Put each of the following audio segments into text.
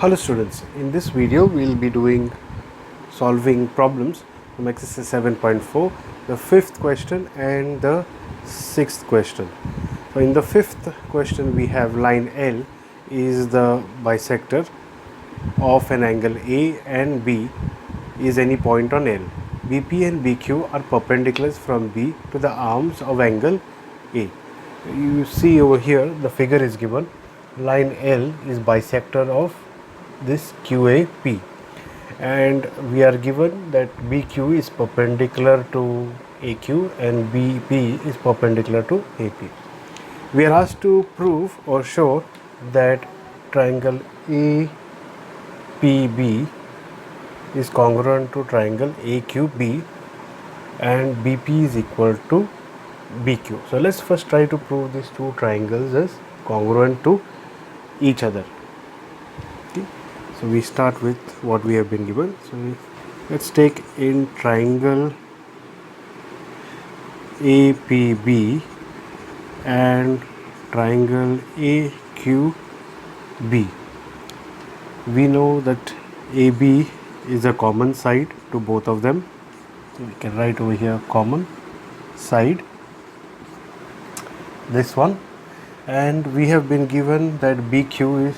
Hello students, in this video we will be solving problems from exercise 7.4, the fifth question and the sixth question. So in the fifth question we have line L is the bisector of an angle A and B is any point on L. BP and BQ are perpendiculars from B to the arms of angle A. You see over here the figure is given. Line L is bisector of this QAP, and we are given that BQ is perpendicular to AQ and BP is perpendicular to AP. We are asked to prove or show that triangle APB is congruent to triangle AQB and BP is equal to BQ. So let's first try to prove these two triangles as congruent to each other. Okay. So we start with what we have been given. So let's take in triangle APB and triangle AQB. We know that AB is a common side to both of them. So we can write over here common side, this one, and we have been given that BQ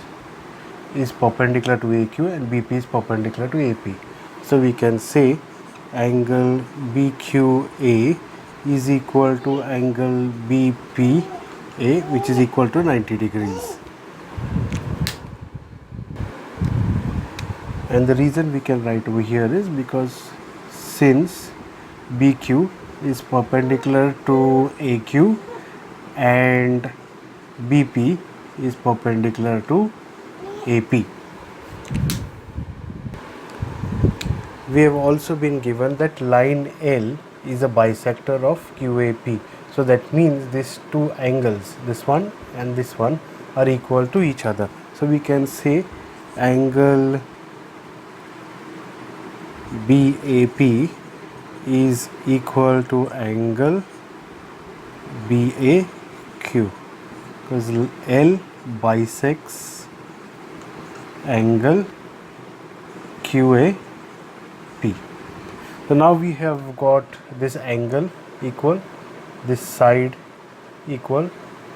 is perpendicular to AQ and BP is perpendicular to AP. So we can say angle BQA is equal to angle BPA, which is equal to 90 degrees. And the reason we can write over here is because since BQ is perpendicular to AQ and BP is perpendicular to AP. We have also been given that line L is a bisector of QAP. So that means these two angles, this one and this one, are equal to each other. So we can say angle BAP is equal to angle BAQ because L bisects angle QAP. So now we have got this angle equal, this side equal,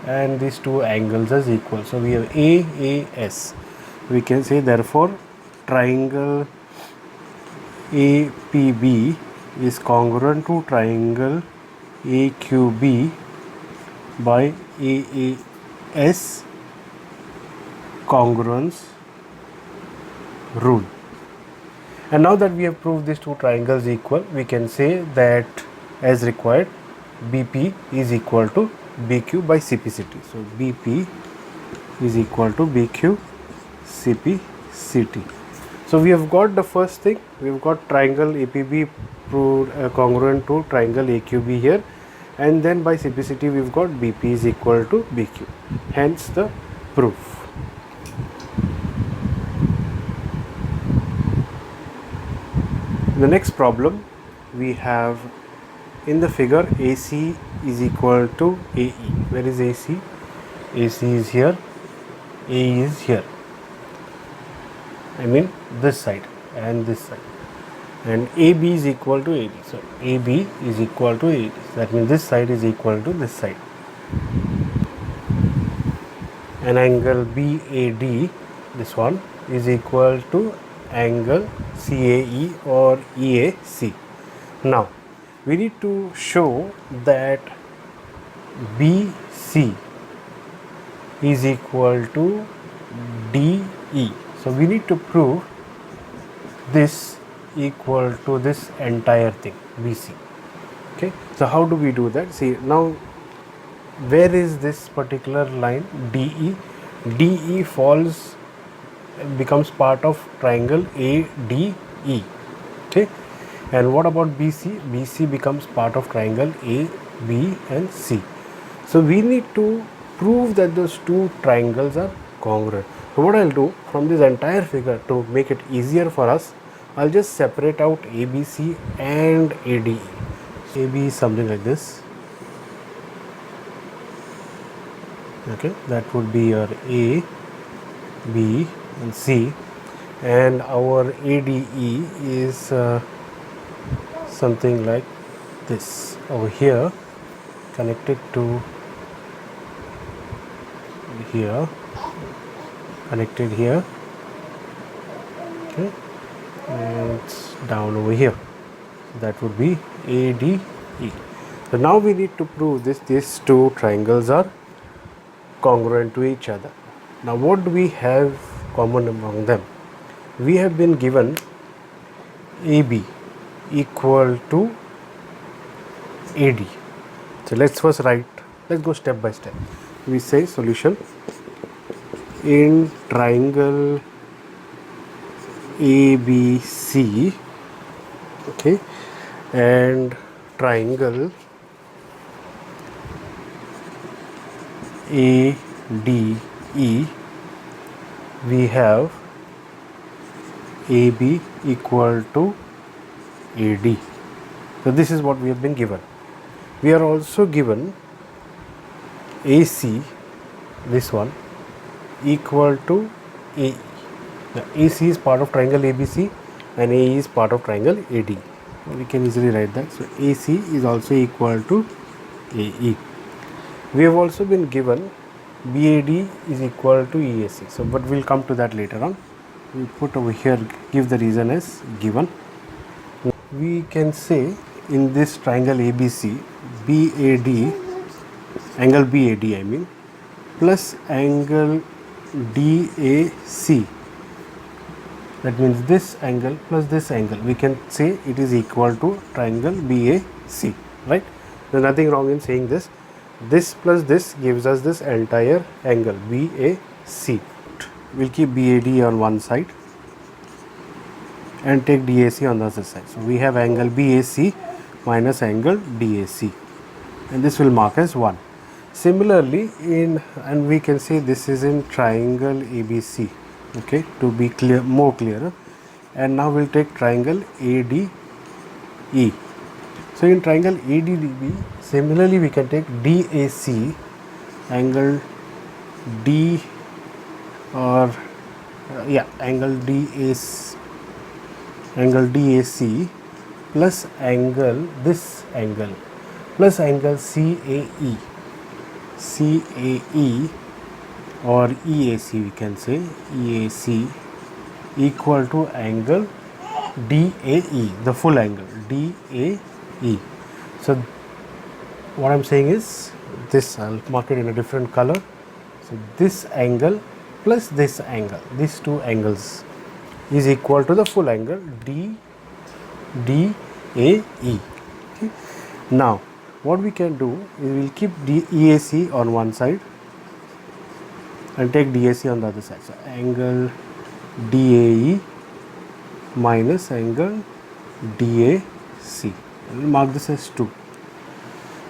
and these two angles as equal. So we have AAS. We can say therefore triangle APB is congruent to triangle AQB by AAS congruence rule. And now that we have proved these two triangles equal, we can say that as required BP is equal to BQ by CP/CT. So BP is equal to BQ CP/CT. So we have got the first thing, we have got triangle APB proved congruent to triangle AQB here, and then by CP/CT we have got BP is equal to BQ, hence the proof. The next problem we have in the figure AC is equal to AE. Where is AC? AC is here, AE is here. I mean this side and this side, and AB is equal to AD. So AB is equal to AD. That means this side is equal to this side. An angle BAD, this one, is equal to angle CAE or EAC. Now we need to show that BC is equal to DE. So we need to prove this equal to this entire thing BC. Okay, so how do we do that? See, now where is this particular line DE? DE becomes part of triangle ADE. Okay, and what about BC? BC becomes part of triangle A, B and C. So we need to prove that those two triangles are congruent. So what I'll do from this entire figure, to make it easier for us, I'll just separate out ABC and ADE. AB is something like this. Okay, that would be your A, B and C, and our ADE is something like this over here, connected to here, connected here, okay, and it's down over here. That would be ADE. So now we need to prove this. These two triangles are congruent to each other. Now what do we have common among them? We have been given AB equal to AD. So let's go step by step. We say solution in triangle ABC, okay, and triangle ADE, we have AB equal to AD. So this is what we have been given. We are also given AC, this one, equal to AE. Now, AC is part of triangle ABC and AE is part of triangle AD. We can easily write that. So AC is also equal to AE. We have also been given BAD is equal to EAC. So, but we'll come to that later on. We put over here, give the reason as given. We can say in this triangle ABC, BAD, angle BAD I mean, plus angle DAC. That means this angle plus this angle. We can say it is equal to triangle BAC, right? There's nothing wrong in saying this. This plus this gives us this entire angle BAC. We'll keep BAD on one side and take DAC on the other side. So we have angle BAC minus angle DAC, and this will mark as 1. Similarly, and we can say this is in triangle ABC, okay, to be clear, more clearer. And now we'll take triangle ADE. So in triangle ADDB, similarly we can take DAC, angle D or angle DAC, plus angle this angle plus angle CAE or EAC, we can say EAC equal to angle DAE, the full angle DAE. So what I'm saying is this, I'll mark it in a different color. So this angle plus this angle, these two angles is equal to the full angle DAE. Okay. Now what we can do is we'll keep EAC on one side and take DAC on the other side. So angle DAE minus angle DAC. We'll mark this as 2.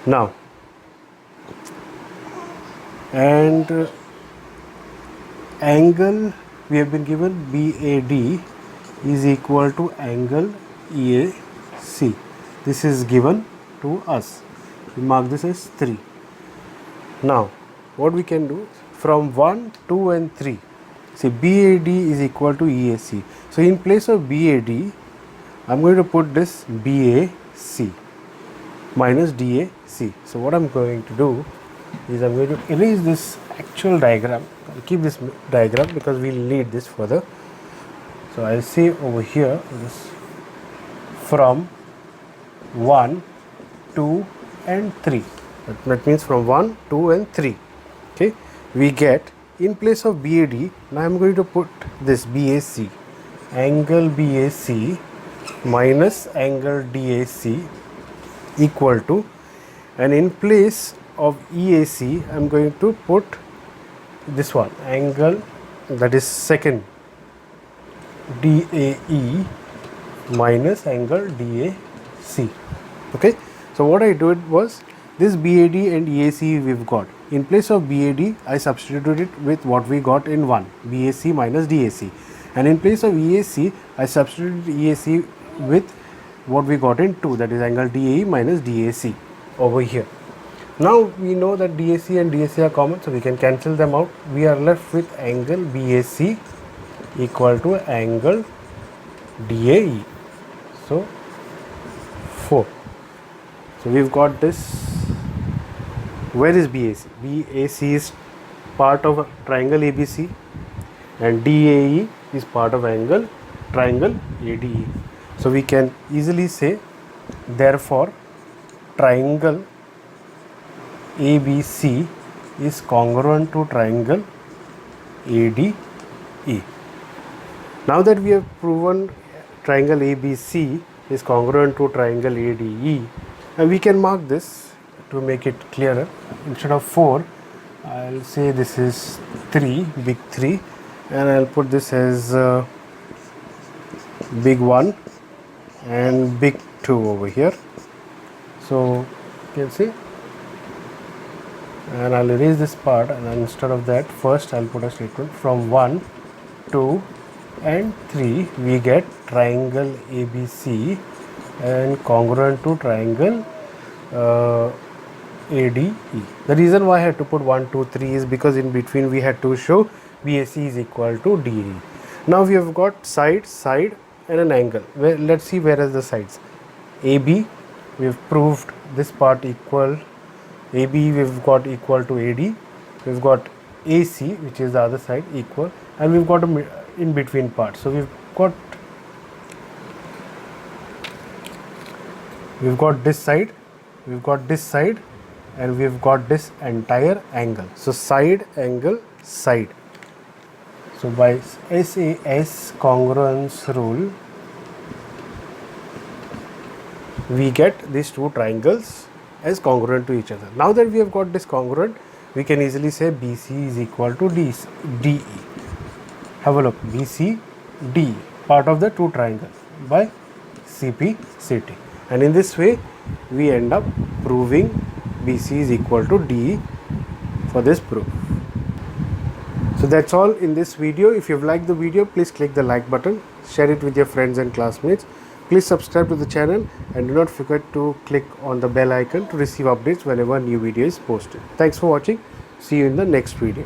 Now, and angle we have been given BAD is equal to angle EAC. This is given to us. We mark this as 3. Now, what we can do from 1, 2 and 3. See, BAD is equal to EAC. So, in place of BAD, I am going to put this BAC minus DAC. So, what I am going to do is I am going to erase this actual diagram. I'll keep this diagram because we will need this further. So, I will say over here this from 1, 2 and 3. That means from 1, 2 and 3. Okay. We get, in place of BAD, now I am going to put this BAC, angle BAC minus angle DAC equal to, and in place of EAC I am going to put this one, angle, that is second, DAE minus angle DAC. Okay. So what I did was, this BAD and EAC we've got. In place of BAD, I substituted it with what we got in 1, BAC minus DAC. And in place of EAC, I substituted EAC with what we got in 2, that is angle DAE minus DAC over here. Now we know that DAC and DAC are common, so we can cancel them out. We are left with angle BAC equal to angle DAE. So 4. So we've got this. Where is BAC? BAC is part of triangle ABC and DAE is part of triangle ADE. So we can easily say, therefore triangle ABC is congruent to triangle ADE. Now that we have proven triangle ABC is congruent to triangle ADE, and we can mark this to make it clearer. Instead of 4, I'll say this is 3, big 3, and I'll put this as big 1 and big 2 over here. So you can see, and I'll erase this part, and instead of that, first I'll put a statement from 1, 2 and 3 we get triangle ABC and congruent to triangle ADE. The reason why I had to put 1, 2, 3 is because in between we had to show BAC is equal to DE. Now we have got side, and an angle. Let's see where are the sides. AB, we have proved this part equal. AB we've got equal to AD. We've got AC, which is the other side, equal, and we've got a in between part. So we've got this side, we've got this side, and we've got this entire angle. So side, angle, side. So by SAS congruence rule, we get these two triangles as congruent to each other. Now that we have got this congruent, we can easily say BC is equal to DE. Have a look, BC, DE, part of the two triangles by CP, CT. And in this way, we end up proving BC is equal to DE for this proof. So that's all in this video. If you've liked the video, please click the like button, share it with your friends and classmates. Please subscribe to the channel and do not forget to click on the bell icon to receive updates whenever new video is posted. Thanks for watching. See you in the next video.